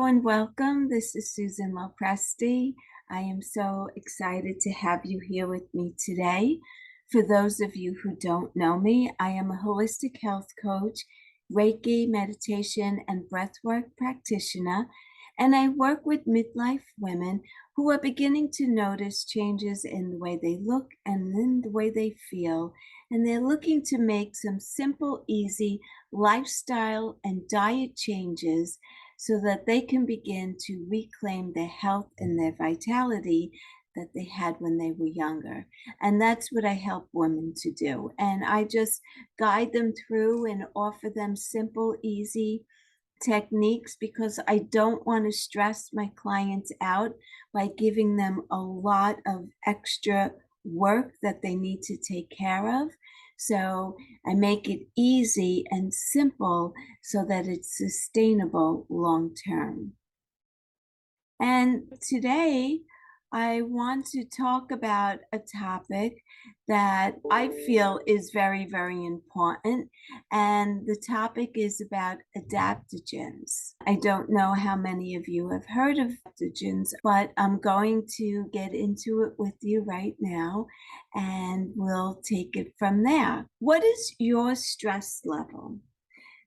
Hello and welcome. This is Susan Lopresti. I am so excited to have you here with me today. For those of you who don't know me, I am a holistic health coach, Reiki, meditation, and breathwork practitioner, and I work with midlife women who are beginning to notice changes in the way they look and in the way they feel. And they're looking to make some simple, easy lifestyle and diet changes so that they can begin to reclaim their health and their vitality that they had when they were younger. And that's what I help women to do. And I just guide them through and offer them simple, easy techniques because I don't want to stress my clients out by giving them a lot of extra work that they need to take care of. So I make it easy and simple so that it's sustainable long term. And today, I want to talk about a topic that I feel is very, very important. And the topic is about adaptogens. I don't know how many of you have heard of adaptogens, but I'm going to get into it with you right now, and we'll take it from there. What is your stress level?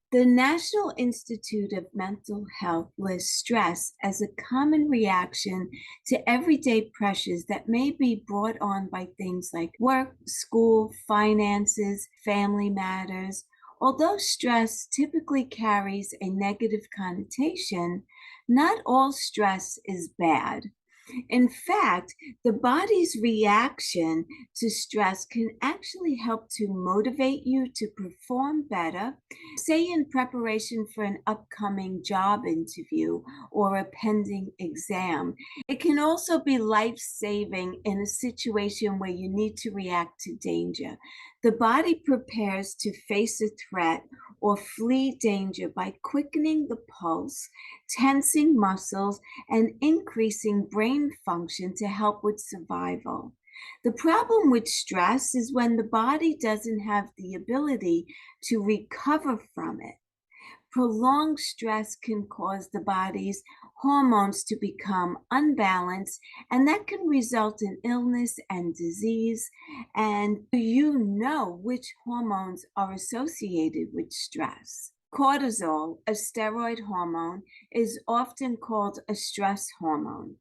The National Institute of Mental Health lists stress as a common reaction to everyday pressures that may be brought on by things like work, school, finances, family matters. Although stress typically carries a negative connotation, not all stress is bad. In fact, the body's reaction to stress can actually help to motivate you to perform better, say in preparation for an upcoming job interview or a pending exam. It can also be life-saving in a situation where you need to react to danger. The body prepares to face a threat or flee danger by quickening the pulse, tensing muscles, and increasing brain function to help with survival. The problem with stress is when the body doesn't have the ability to recover from it. Prolonged stress can cause the body's hormones to become unbalanced, and that can result in illness and disease. And do you know which hormones are associated with stress? Cortisol, a steroid hormone, is often called a stress hormone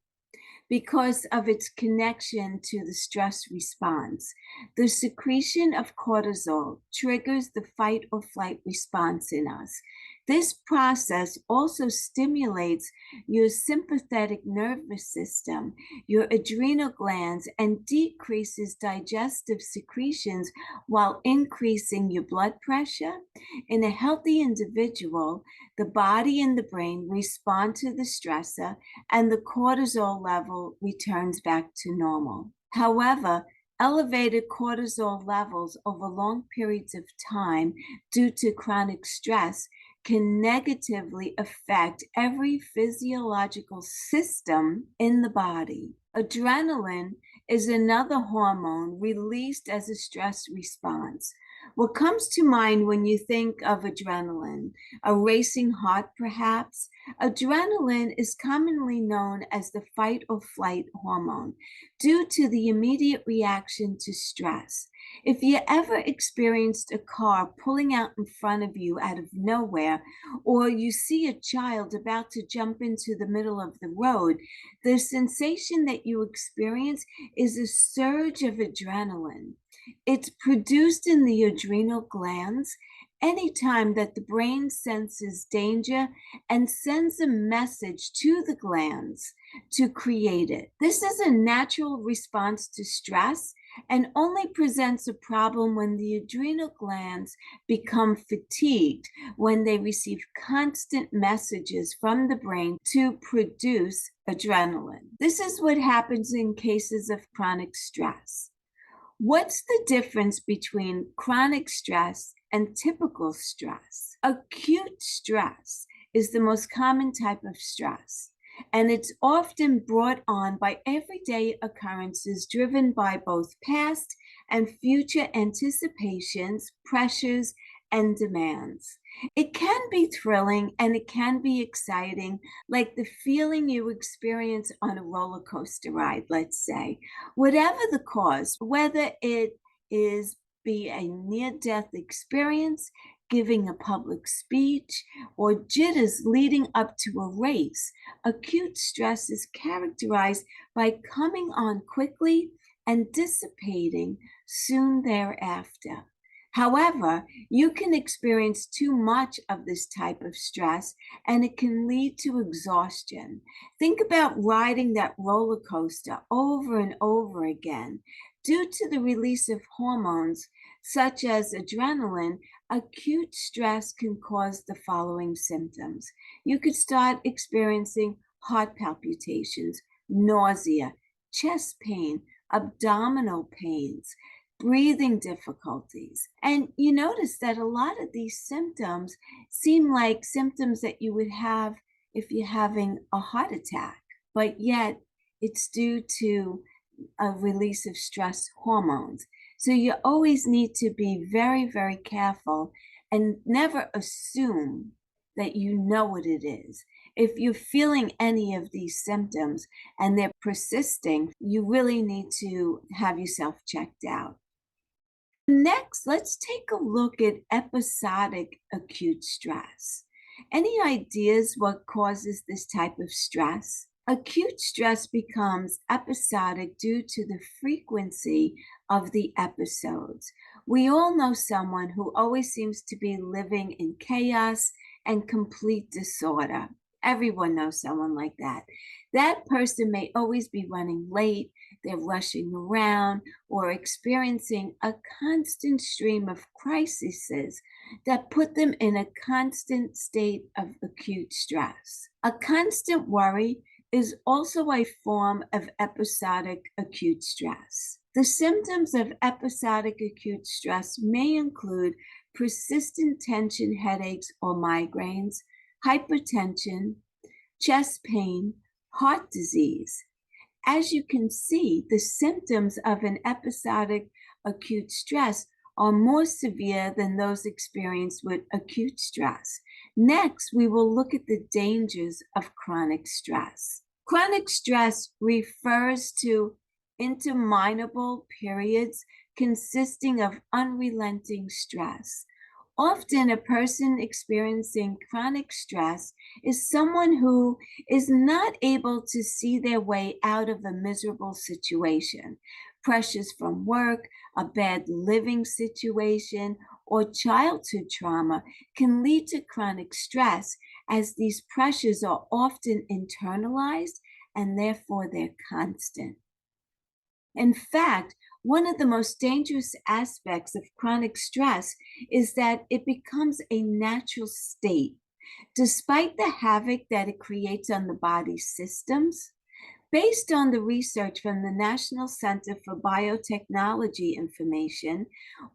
because of its connection to the stress response. The secretion of cortisol triggers the fight or flight response in us. This process also stimulates your sympathetic nervous system, your adrenal glands, and decreases digestive secretions while increasing your blood pressure. In a healthy individual, the body and the brain respond to the stressor, and the cortisol level returns back to normal. However, elevated cortisol levels over long periods of time due to chronic stress can negatively affect every physiological system in the body. Adrenaline is another hormone released as a stress response. What comes to mind when you think of adrenaline? A racing heart, perhaps? Adrenaline is commonly known as the fight or flight hormone due to the immediate reaction to stress. If you ever experienced a car pulling out in front of you out of nowhere, or you see a child about to jump into the middle of the road, the sensation that you experience is a surge of adrenaline. It's produced in the adrenal glands anytime that the brain senses danger and sends a message to the glands to create it. This is a natural response to stress and only presents a problem when the adrenal glands become fatigued, when they receive constant messages from the brain to produce adrenaline. This is what happens in cases of chronic stress. What's the difference between chronic stress and typical stress? Acute stress is the most common type of stress, and it's often brought on by everyday occurrences driven by both past and future anticipations, pressures, and demands. It can be thrilling and it can be exciting, like the feeling you experience on a roller coaster ride, let's say. Whatever the cause, whether it is be a near-death experience, giving a public speech, or jitters leading up to a race, acute stress is characterized by coming on quickly and dissipating soon thereafter. However, you can experience too much of this type of stress and it can lead to exhaustion. Think about riding that roller coaster over and over again. Due to the release of hormones such as adrenaline, acute stress can cause the following symptoms. You could start experiencing heart palpitations, nausea, chest pain, abdominal pains, breathing difficulties. And you notice that a lot of these symptoms seem like symptoms that you would have if you're having a heart attack, but yet it's due to a release of stress hormones. So you always need to be very, very careful and never assume that you know what it is. If you're feeling any of these symptoms and they're persisting, you really need to have yourself checked out. Next, let's take a look at episodic acute stress. Any ideas what causes this type of stress? Acute stress becomes episodic due to the frequency of the episodes. We all know someone who always seems to be living in chaos and complete disorder. Everyone knows someone like that. That person may always be running late, they're rushing around, or experiencing a constant stream of crises that put them in a constant state of acute stress. A constant worry is also a form of episodic acute stress. The symptoms of episodic acute stress may include persistent tension headaches or migraines, hypertension, chest pain, heart disease. As you can see, the symptoms of an episodic acute stress are more severe than those experienced with acute stress. Next, we will look at the dangers of chronic stress. Chronic stress refers to interminable periods consisting of unrelenting stress. Often, a person experiencing chronic stress is someone who is not able to see their way out of a miserable situation. Pressures from work, a bad living situation, or childhood trauma can lead to chronic stress, as these pressures are often internalized and therefore they're constant. In fact, one of the most dangerous aspects of chronic stress is that it becomes a natural state. Despite the havoc that it creates on the body's systems, based on the research from the National Center for Biotechnology Information,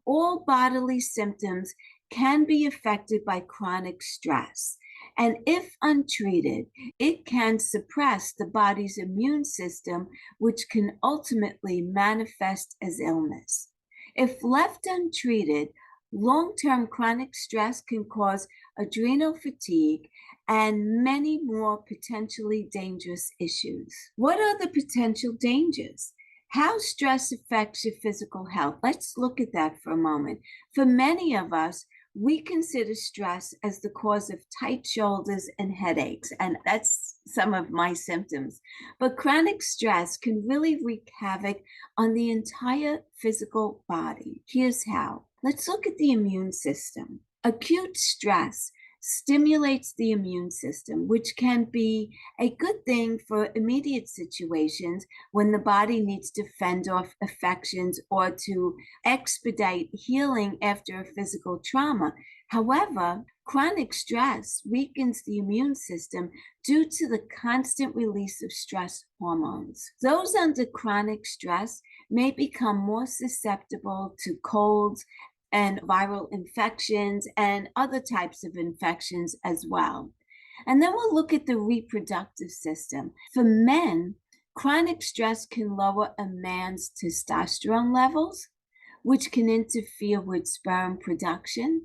all bodily symptoms can be affected by chronic stress. And if untreated, it can suppress the body's immune system, which can ultimately manifest as illness. If left untreated, long-term chronic stress can cause adrenal fatigue and many more potentially dangerous issues. What are the potential dangers? How stress affects your physical health. Let's look at that for a moment. For many of us, we consider stress as the cause of tight shoulders and headaches, and that's some of my symptoms. But chronic stress can really wreak havoc on the entire physical body. Here's how. Let's look at the immune system. Acute stress stimulates the immune system, which can be a good thing for immediate situations when the body needs to fend off infections or to expedite healing after a physical trauma. However, chronic stress weakens the immune system due to the constant release of stress hormones. Those under chronic stress may become more susceptible to colds and viral infections and other types of infections as well. And then we'll look at the reproductive system. For men, chronic stress can lower a man's testosterone levels, which can interfere with sperm production.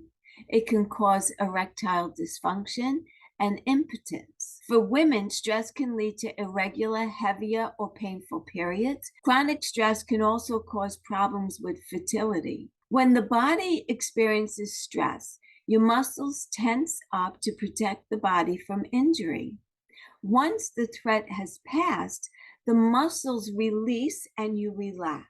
It can cause erectile dysfunction and impotence. For women, stress can lead to irregular, heavier, or painful periods. Chronic stress can also cause problems with fertility. When the body experiences stress, your muscles tense up to protect the body from injury. Once the threat has passed, the muscles release and you relax.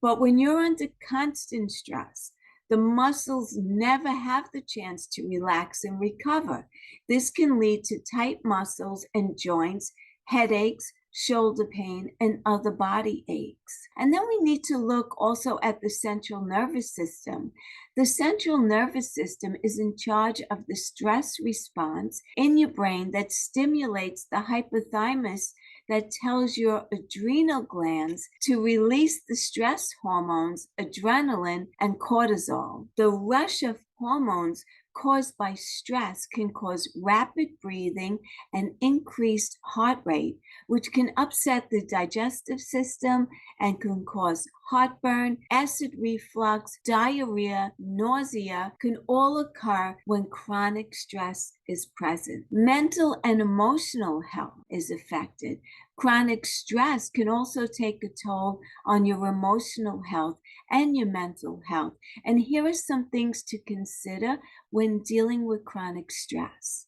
But when you're under constant stress, the muscles never have the chance to relax and recover. This can lead to tight muscles and joints, headaches, shoulder pain, and other body aches. And then we need to look also at the central nervous system. The central nervous system is in charge of the stress response in your brain that stimulates the hypothalamus that tells your adrenal glands to release the stress hormones, adrenaline, and cortisol. The rush of hormones caused by stress can cause rapid breathing and increased heart rate, which can upset the digestive system and can cause heartburn, acid reflux, diarrhea, nausea can all occur when chronic stress is present. Mental and emotional health is affected. Chronic stress can also take a toll on your emotional health and your mental health. And here are some things to consider when dealing with chronic stress.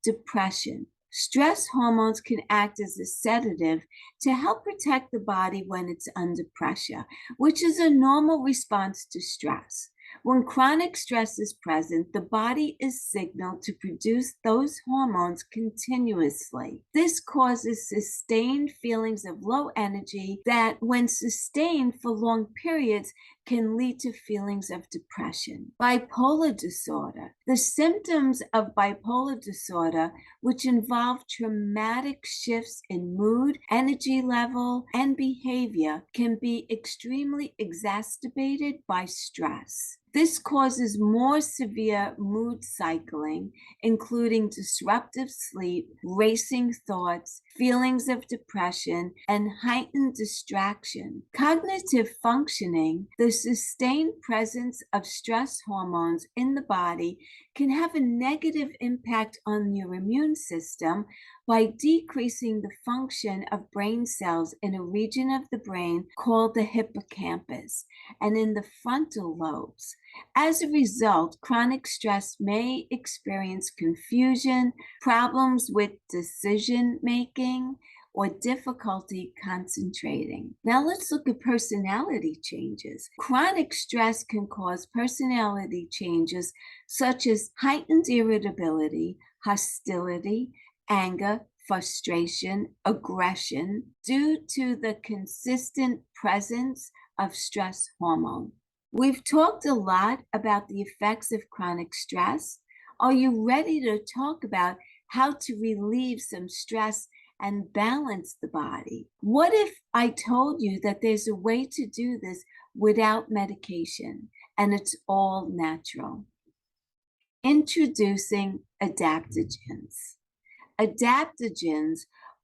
Depression. Stress hormones can act as a sedative to help protect the body when it's under pressure, which is a normal response to stress. When chronic stress is present, the body is signaled to produce those hormones continuously. This causes sustained feelings of low energy that, when sustained for long periods, can lead to feelings of depression. Bipolar disorder. The symptoms of bipolar disorder, which involve traumatic shifts in mood, energy level, and behavior, can be extremely exacerbated by stress. This causes more severe mood cycling, including disruptive sleep, racing thoughts, feelings of depression, and heightened distraction. Cognitive functioning, the sustained presence of stress hormones in the body, can have a negative impact on your immune system by decreasing the function of brain cells in a region of the brain called the hippocampus and in the frontal lobes. As a result, chronic stress may experience confusion, problems with decision making, or difficulty concentrating. Now let's look at personality changes. Chronic stress can cause personality changes such as heightened irritability, hostility, anger, frustration, aggression, due to the consistent presence of stress hormone. We've talked a lot about the effects of chronic stress. Are you ready to talk about how to relieve some stress and balance the body? What if I told you that there's a way to do this without medication and it's all natural? Introducing adaptogens. Adaptogens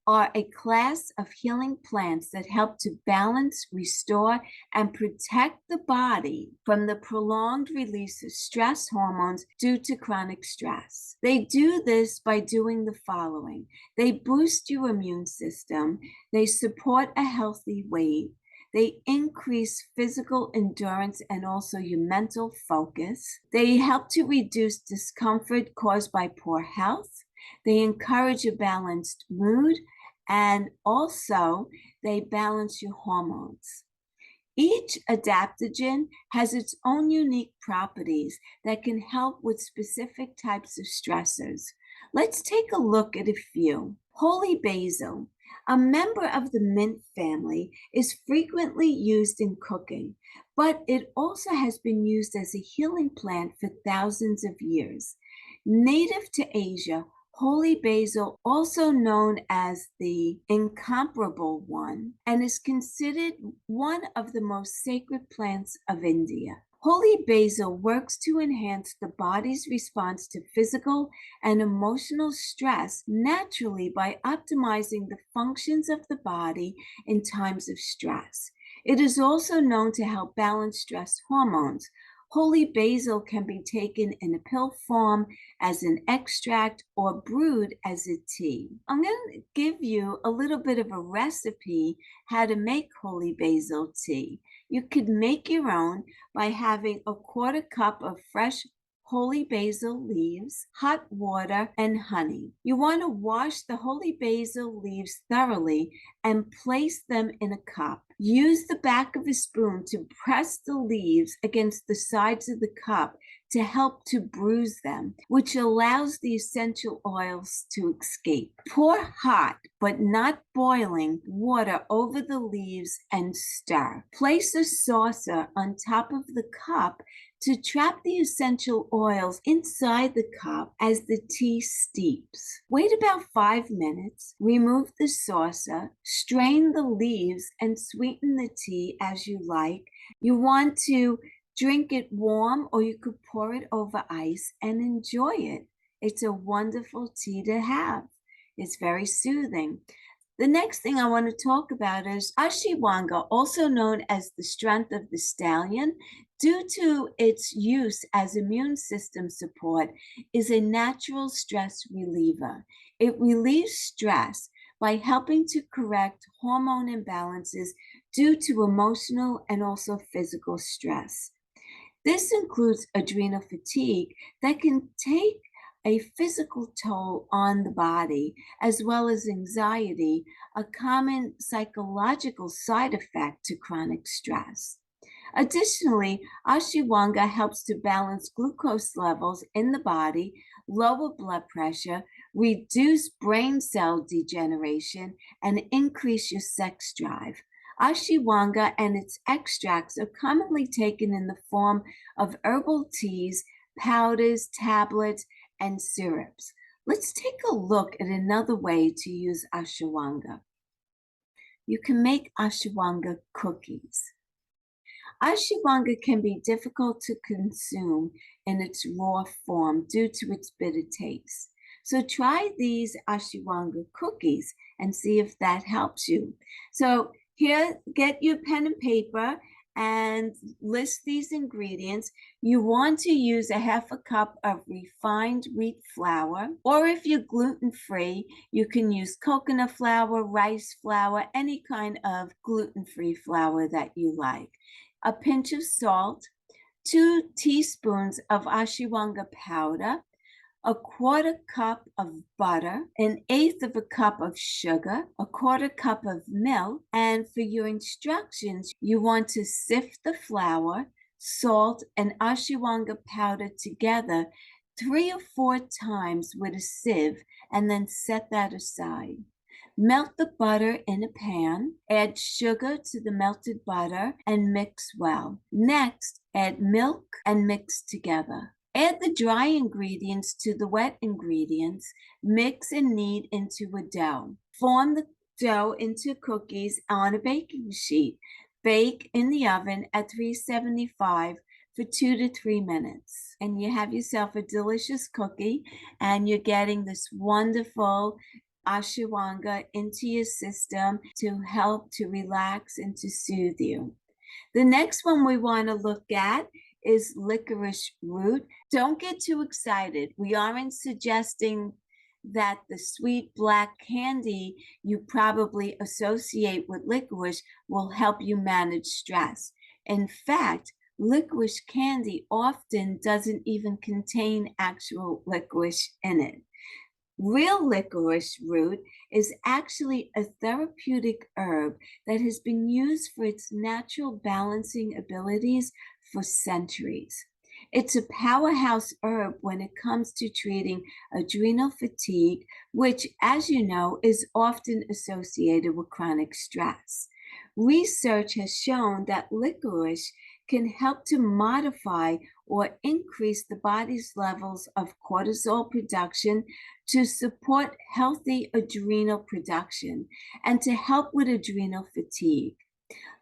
are a class of healing plants that help to balance, restore, and protect the body from the prolonged release of stress hormones due to chronic stress. They do this by doing the following. They boost your immune system. They support a healthy weight. They increase physical endurance and also your mental focus. They help to reduce discomfort caused by poor health. They encourage a balanced mood, and also they balance your hormones. Each adaptogen has its own unique properties that can help with specific types of stressors. Let's take a look at a few. Holy basil, a member of the mint family, is frequently used in cooking, but it also has been used as a healing plant for thousands of years. Native to Asia, holy basil, also known as the incomparable one, and is considered one of the most sacred plants of India. Holy basil works to enhance the body's response to physical and emotional stress naturally by optimizing the functions of the body in times of stress. It is also known to help balance stress hormones. Holy basil can be taken in a pill form, as an extract, or brewed as a tea. I'm going to give you a little bit of a recipe how to make holy basil tea. You could make your own by having a quarter cup of fresh holy basil leaves, hot water, and honey. You want to wash the holy basil leaves thoroughly and place them in a cup. Use the back of a spoon to press the leaves against the sides of the cup to help to bruise them, which allows the essential oils to escape. Pour hot, but not boiling, water over the leaves and stir. Place a saucer on top of the cup to trap the essential oils inside the cup as the tea steeps. Wait about 5 minutes, remove the saucer, strain the leaves, and sweeten the tea as you like. You want to drink it warm, or you could pour it over ice and enjoy it. It's a wonderful tea to have. It's very soothing. The next thing I want to talk about is ashwagandha, also known as the strength of the stallion, due to its use as immune system support, is a natural stress reliever. It relieves stress by helping to correct hormone imbalances due to emotional and also physical stress. This includes adrenal fatigue that can take a physical toll on the body, as well as anxiety, a common psychological side effect to chronic stress. Additionally, ashwagandha helps to balance glucose levels in the body, lower blood pressure, reduce brain cell degeneration, and increase your sex drive. Ashwagandha and its extracts are commonly taken in the form of herbal teas, powders, tablets, and syrups. Let's take a look at another way to use ashwagandha. You can make ashwagandha cookies. Ashwagandha can be difficult to consume in its raw form due to its bitter taste. So try these ashwagandha cookies and see if that helps you. So here, get your pen and paper and list these ingredients. You want to use a half a cup of refined wheat flour, or if you're gluten-free, you can use coconut flour, rice flour, any kind of gluten-free flour that you like. A pinch of salt, 2 teaspoons of ashwagandha powder, a quarter cup of butter, 1/8 of a cup of sugar, a quarter cup of milk, and for your instructions, you want to sift the flour, salt, and ashwagandha powder together 3 or 4 times with a sieve, and then set that aside. Melt the butter in a pan, add sugar to the melted butter, and mix well. Next, add milk and mix together. Add the dry ingredients to the wet ingredients, mix and knead into a dough. Form the dough into cookies on a baking sheet. Bake in the oven at 375 for 2 to 3 minutes. And you have yourself a delicious cookie, and you're getting this wonderful ashwagandha into your system to help to relax and to soothe you. The next one we want to look at is licorice root. Don't get too excited. We aren't suggesting that the sweet black candy you probably associate with licorice will help you manage stress. In fact, licorice candy often doesn't even contain actual licorice in it. Real licorice root is actually a therapeutic herb that has been used for its natural balancing abilities for centuries. It's a powerhouse herb when it comes to treating adrenal fatigue, which, as you know, is often associated with chronic stress. Research has shown that licorice can help to modify or increase the body's levels of cortisol production to support healthy adrenal production and to help with adrenal fatigue.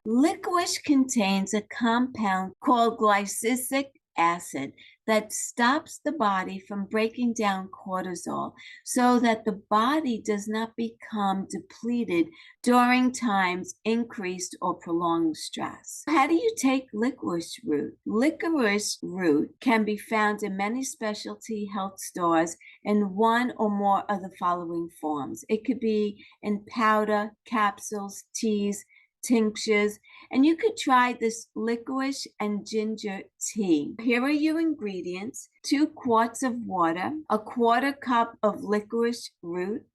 Licorice contains a compound called glycolic acid that stops the body from breaking down cortisol so that the body does not become depleted during times increased or prolonged stress. How do you take licorice root? Licorice root can be found in many specialty health stores in one or more of the following forms. It could be in powder, capsules, teas, tinctures, and you could try this licorice and ginger tea. Here are your ingredients: 2 quarts of water, a quarter cup of licorice root,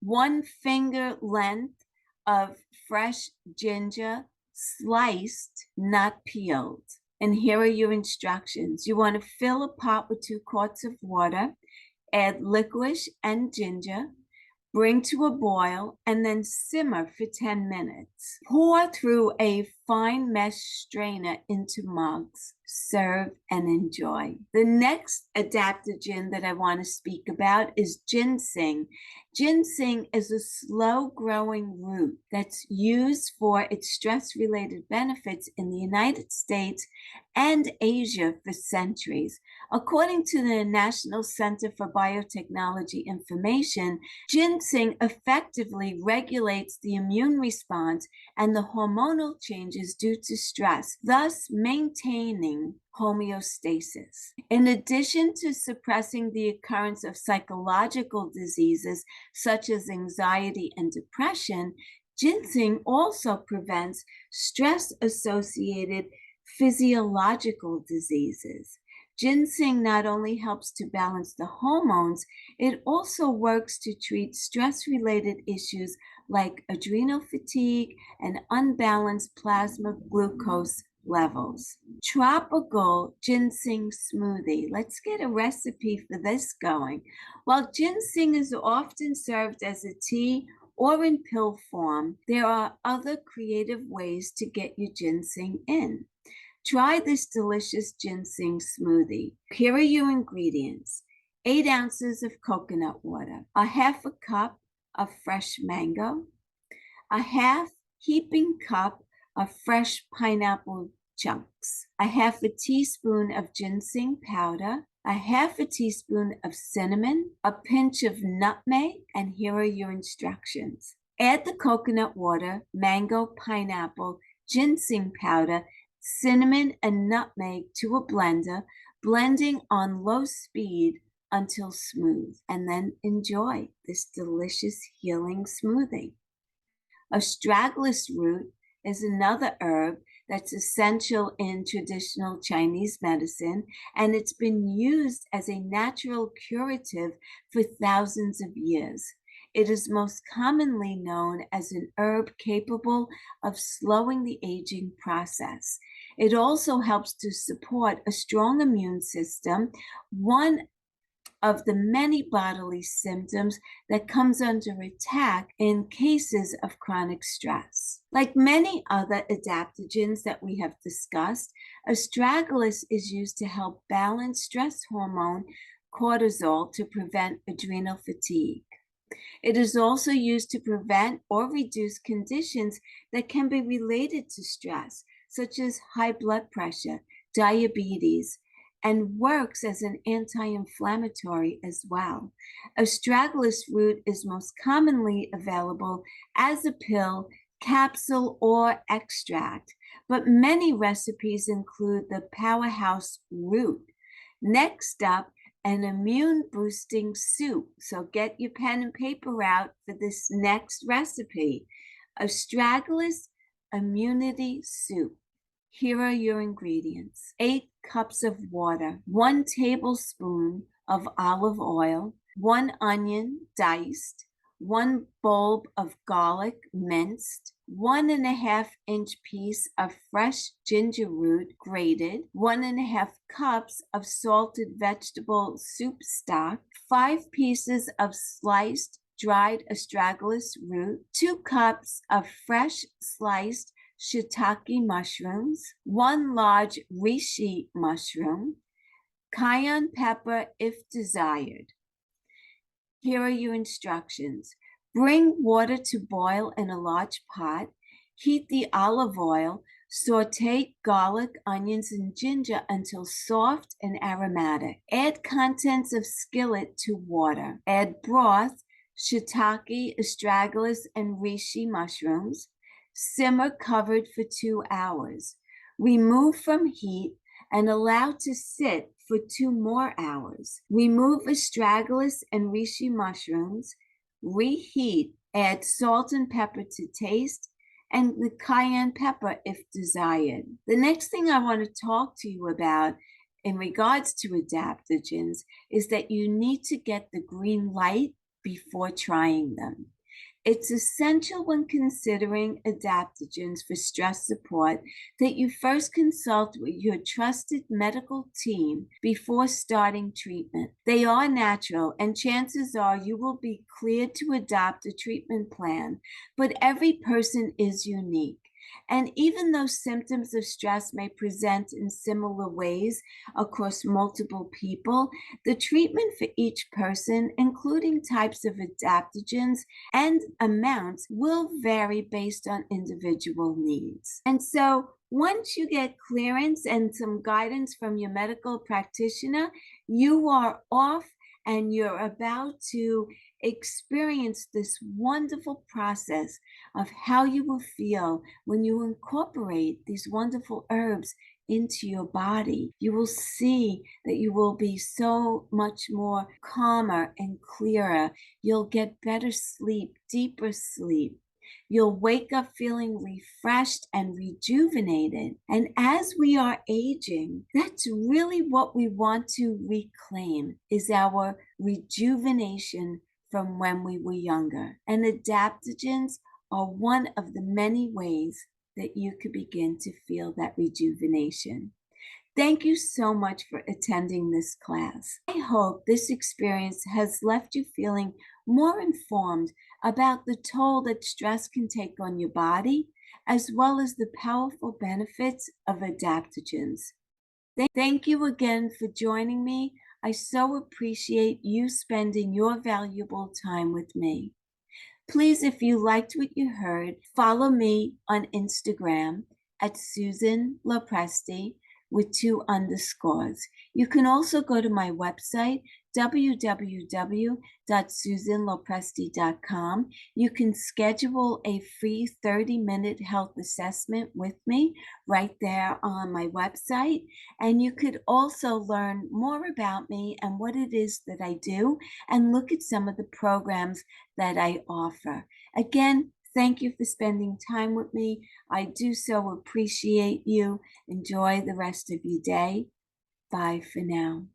1 finger length of fresh ginger, sliced, not peeled. And here are your instructions. You want to fill a pot with 2 quarts of water, add licorice and ginger, bring to a boil, and then simmer for 10 minutes. Pour through a fine mesh strainer into mugs. Serve and enjoy. The next adaptogen that I want to speak about is ginseng. Ginseng is a slow-growing root that's used for its stress-related benefits in the United States and Asia for centuries. According to the National Center for Biotechnology Information, ginseng effectively regulates the immune response and the hormonal changes due to stress, thus maintaining homeostasis. In addition to suppressing the occurrence of psychological diseases such as anxiety and depression, ginseng also prevents stress-associated physiological diseases. Ginseng not only helps to balance the hormones, it also works to treat stress-related issues like adrenal fatigue and unbalanced plasma glucose levels. Tropical ginseng smoothie. Let's get a recipe for this going. While ginseng is often served as a tea or in pill form, there are other creative ways to get your ginseng in. Try this delicious ginseng smoothie. Here are your ingredients: 8 ounces of coconut water, a half a cup of fresh mango, a half heaping cup of fresh pineapple chunks, a half a teaspoon of ginseng powder, a half a teaspoon of cinnamon, a pinch of nutmeg, and here are your instructions. Add the coconut water, mango, pineapple, ginseng powder, cinnamon, and nutmeg to a blender, blending on low speed until smooth, and then enjoy this delicious healing smoothie. Astragalus root is another herb that's essential in traditional Chinese medicine, and it's been used as a natural curative for thousands of years. It is most commonly known as an herb capable of slowing the aging process. It also helps to support a strong immune system, one of the many bodily symptoms that comes under attack in cases of chronic stress. Like many other adaptogens that we have discussed, astragalus is used to help balance stress hormone cortisol to prevent adrenal fatigue. It is also used to prevent or reduce conditions that can be related to stress, such as high blood pressure, diabetes, and works as an anti-inflammatory as well. Astragalus root is most commonly available as a pill, capsule, or extract, but many recipes include the powerhouse root. Next up, an immune boosting soup. So get your pen and paper out for this next recipe: astragalus immunity soup. Here are your ingredients: 8 cups of water, 1 tablespoon of olive oil, 1 onion diced, 1 bulb of garlic minced, 1.5-inch piece of fresh ginger root grated, 1.5 cups of salted vegetable soup stock, 5 pieces of sliced dried astragalus root, 2 cups of fresh sliced shiitake mushrooms, 1 large reishi mushroom, cayenne pepper if desired. Here are your instructions. Bring water to boil in a large pot. Heat the olive oil. Saute garlic, onions, and ginger until soft and aromatic. Add contents of skillet to water. Add broth, shiitake, astragalus, and reishi mushrooms. Simmer covered for 2 hours. Remove from heat and allow to sit for 2 more hours. Remove astragalus and reishi mushrooms. Reheat. Add salt and pepper to taste, and the cayenne pepper if desired. The next thing I want to talk to you about in regards to adaptogens is that you need to get the green light before trying them. It's essential when considering adaptogens for stress support that you first consult with your trusted medical team before starting treatment. They are natural, and chances are you will be cleared to adopt a treatment plan, but every person is unique. And even though symptoms of stress may present in similar ways across multiple people, the treatment for each person, including types of adaptogens and amounts, will vary based on individual needs. And so once you get clearance and some guidance from your medical practitioner, you are off and you're about to experience this wonderful process of how you will feel when you incorporate these wonderful herbs into your body. You will see that you will be so much more calmer and clearer. You'll get better sleep, deeper sleep. You'll wake up feeling refreshed and rejuvenated. And as we are aging, that's really what we want to reclaim, is our rejuvenation from when we were younger. And adaptogens are one of the many ways that you could begin to feel that rejuvenation. Thank you so much for attending this class. I hope this experience has left you feeling more informed about the toll that stress can take on your body, as well as the powerful benefits of adaptogens. Thank you again for joining me. I so appreciate you spending your valuable time with me. Please, if you liked what you heard, follow me on Instagram at Susan Lopresti with 2 underscores. You can also go to my website, www.susanlopresti.com. You can schedule a free 30-minute health assessment with me right there on my website. And you could also learn more about me and what it is that I do, and look at some of the programs that I offer. Again, thank you for spending time with me. I do so appreciate you. Enjoy the rest of your day. Bye for now.